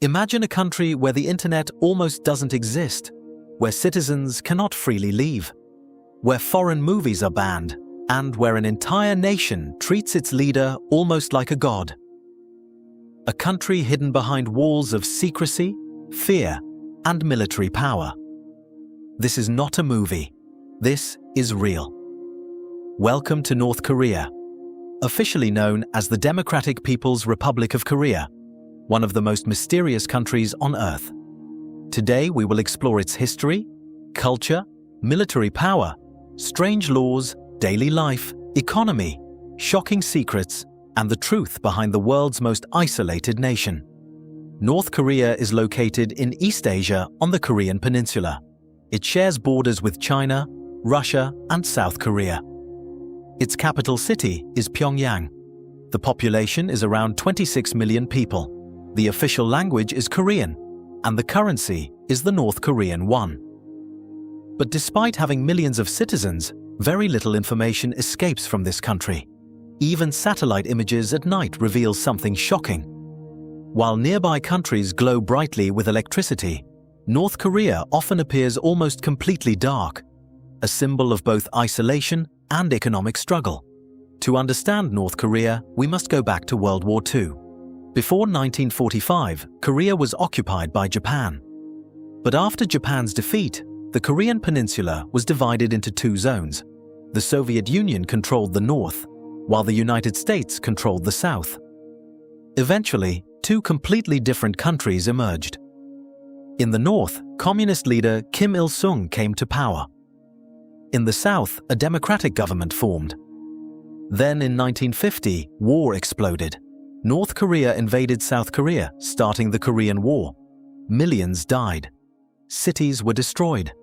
Imagine a country where the internet almost doesn't exist, where citizens cannot freely leave, where foreign movies are banned, and where an entire nation treats its leader almost like a god. A country hidden behind walls of secrecy, fear, and military power. This is not a movie. This is real. Welcome to North Korea, officially known as the Democratic People's Republic of Korea, one of the most mysterious countries on Earth. Today we will explore its history, culture, military power, strange laws, daily life, economy, shocking secrets, and the truth behind the world's most isolated nation. North Korea is located in East Asia on the Korean Peninsula. It shares borders with China, Russia, and South Korea. Its capital city is Pyongyang. The population is around 26 million people. The official language is Korean, and the currency is the North Korean won. But despite having millions of citizens, very little information escapes from this country. Even satellite images at night reveal something shocking. While nearby countries glow brightly with electricity, North Korea often appears almost completely dark, a symbol of both isolation and economic struggle. To understand North Korea, we must go back to World War II. Before 1945, Korea was occupied by Japan. But after Japan's defeat, the Korean peninsula was divided into two zones. The Soviet Union controlled the north, while the United States controlled the south. Eventually, two completely different countries emerged. In the north, communist leader Kim Il-sung came to power. In the south, a democratic government formed. Then in 1950, war exploded. North Korea invaded South Korea, starting the Korean War. Millions died. Cities were destroyed.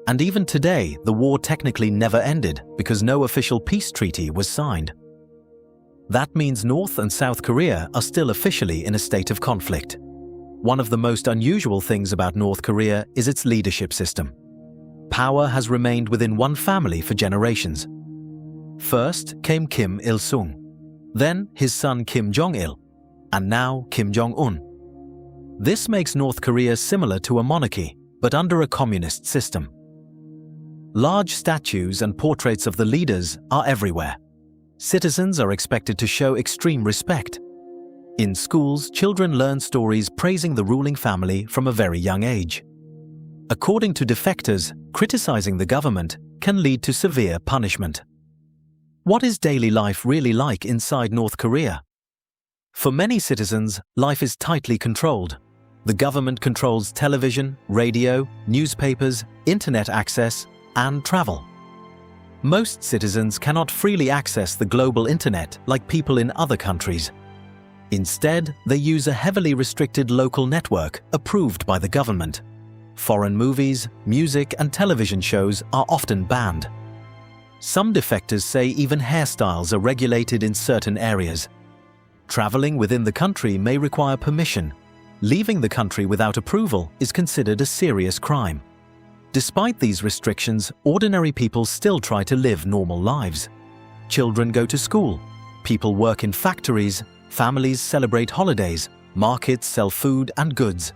And even today, the war technically never ended because no official peace treaty was signed. That means North and South Korea are still officially in a state of conflict. One of the most unusual things about North Korea is its leadership system. Power has remained within one family for generations. First came Kim Il-sung, then his son Kim Jong-il, and now KimJongUn. This makes North Korea similar to a monarchy, but under a communist system. Large statues and portraits of the leaders are everywhere. Citizens are expected to show extreme respect. In schools, children learn stories praising the ruling family from a very young age. According to defectors, criticizing the government can lead to severe punishment. What is daily life really like inside North Korea? For many citizens, life is tightly controlled. The government controls television, radio, newspapers, internet access, and travel. Most citizens cannot freely access the global internet like people in other countries. Instead, they use a heavily restricted local network approved by the government. Foreign movies, music, and television shows are often banned. Some defectors say even hairstyles are regulated in certain areas. Traveling within the country may require permission. Leaving the country without approval is considered a serious crime. Despite these restrictions, ordinary people still try to live normal lives. Children go to school, people work in factories, families celebrate holidays, markets sell food and goods.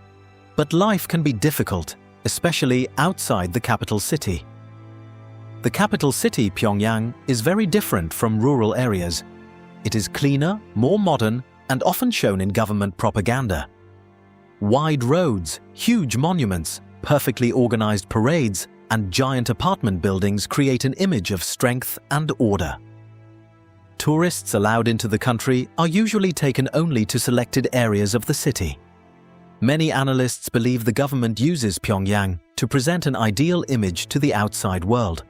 But life can be difficult, especially outside the capital city. The capital city, Pyongyang, is very different from rural areas. It is cleaner, more modern, and often shown in government propaganda. Wide roads, huge monuments, perfectly organized parades, and giant apartment buildings create an image of strength and order. Tourists allowed into the country are usually taken only to selected areas of the city. Many analysts believe the government uses Pyongyang to present an ideal image to the outside world.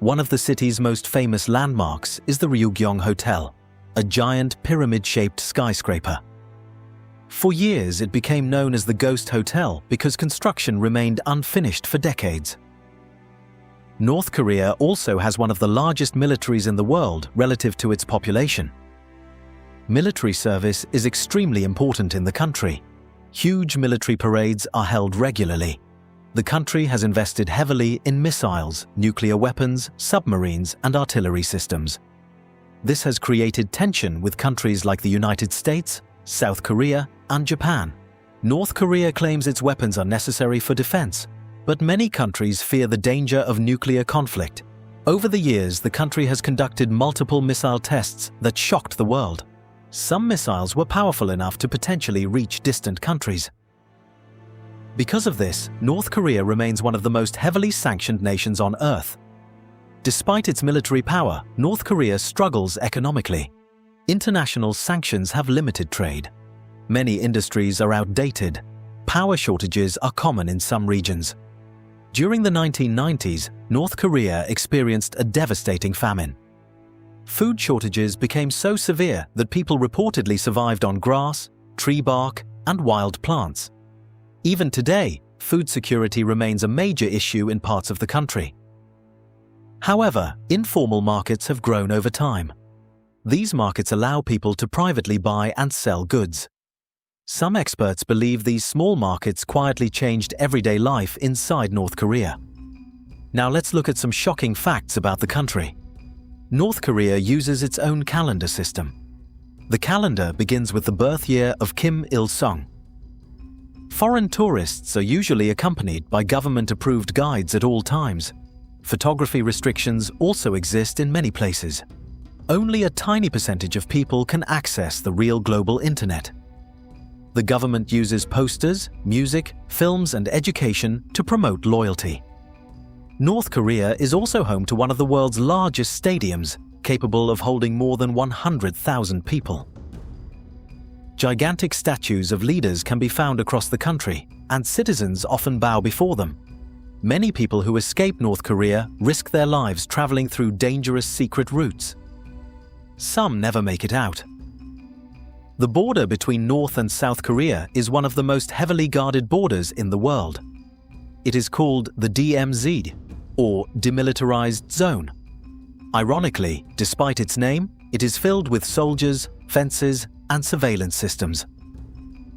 One of the city's most famous landmarks is the Ryugyong Hotel, a giant pyramid-shaped skyscraper. For years, it became known as the Ghost Hotel because construction remained unfinished for decades. North Korea also has one of the largest militaries in the world relative to its population. Military service is extremely important in the country. Huge military parades are held regularly. The country has invested heavily in missiles, nuclear weapons, submarines, and artillery systems. This has created tension with countries like the United States, South Korea, and Japan. North Korea claims its weapons are necessary for defense, but many countries fear the danger of nuclear conflict. Over the years, the country has conducted multiple missile tests that shocked the world. Some missiles were powerful enough to potentially reach distant countries. Because of this, North Korea remains one of the most heavily sanctioned nations on Earth. Despite its military power, North Korea struggles economically. International sanctions have limited trade. Many industries are outdated. Power shortages are common in some regions. During the 1990s, North Korea experienced a devastating famine. Food shortages became so severe that people reportedly survived on grass, tree bark, and wild plants. Even today, food security remains a major issue in parts of the country. However, informal markets have grown over time. These markets allow people to privately buy and sell goods. Some experts believe these small markets quietly changed everyday life inside North Korea. Now let's look at some shocking facts about the country. North Korea uses its own calendar system. The calendar begins with the birth year of Kim Il-sung. Foreign tourists are usually accompanied by government-approved guides at all times. Photography restrictions also exist in many places. Only a tiny percentage of people can access the real global internet. The government uses posters, music, films, and education to promote loyalty. North Korea is also home to one of the world's largest stadiums, capable of holding more than 100,000 people. Gigantic statues of leaders can be found across the country, and citizens often bow before them. Many people who escape North Korea risk their lives traveling through dangerous secret routes. Some never make it out. The border between North and South Korea is one of the most heavily guarded borders in the world. It is called the DMZ, or Demilitarized Zone. Ironically, despite its name, it is filled with soldiers, fences, and surveillance systems.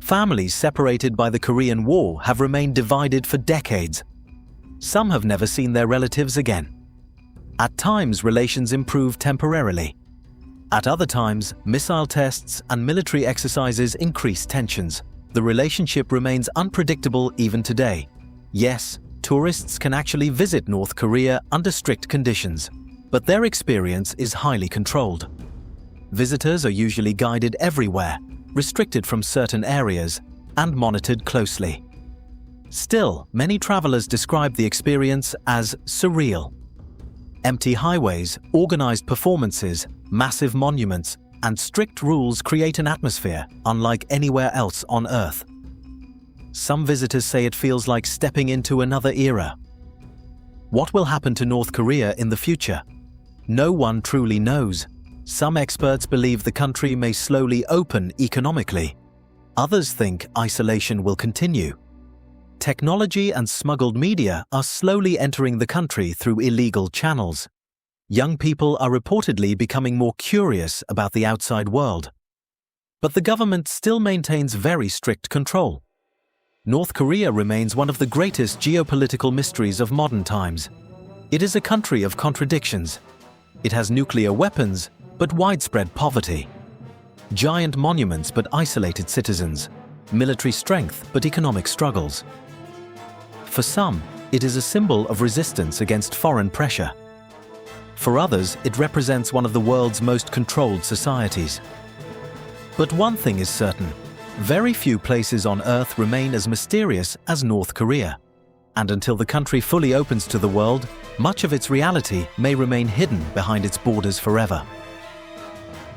Families separated by the Korean War have remained divided for decades. Some have never seen their relatives again. At times, relations improve temporarily. At other times, missile tests and military exercises increase tensions. The relationship remains unpredictable even today. Yes, tourists can actually visit North Korea under strict conditions, but their experience is highly controlled. Visitors are usually guided everywhere, restricted from certain areas, and monitored closely. Still, many travelers describe the experience as surreal. Empty highways, organized performances, massive monuments, and strict rules create an atmosphere unlike anywhere else on Earth. Some visitors say it feels like stepping into another era. What will happen to North Korea in the future? No one truly knows. Some experts believe the country may slowly open economically. Others think isolation will continue. Technology and smuggled media are slowly entering the country through illegal channels. Young people are reportedly becoming more curious about the outside world. But the government still maintains very strict control. North Korea remains one of the greatest geopolitical mysteries of modern times. It is a country of contradictions. It has nuclear weapons, but widespread poverty. Giant monuments, but isolated citizens. Military strength, but economic struggles. For some, it is a symbol of resistance against foreign pressure. For others, it represents one of the world's most controlled societies. But one thing is certain: very few places on Earth remain as mysterious as North Korea. And until the country fully opens to the world, much of its reality may remain hidden behind its borders forever.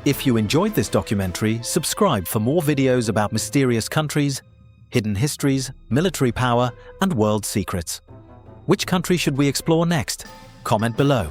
If you enjoyed this documentary, subscribe for more videos about mysterious countries, hidden histories, military power, and world secrets. Which country should we explore next? Comment below.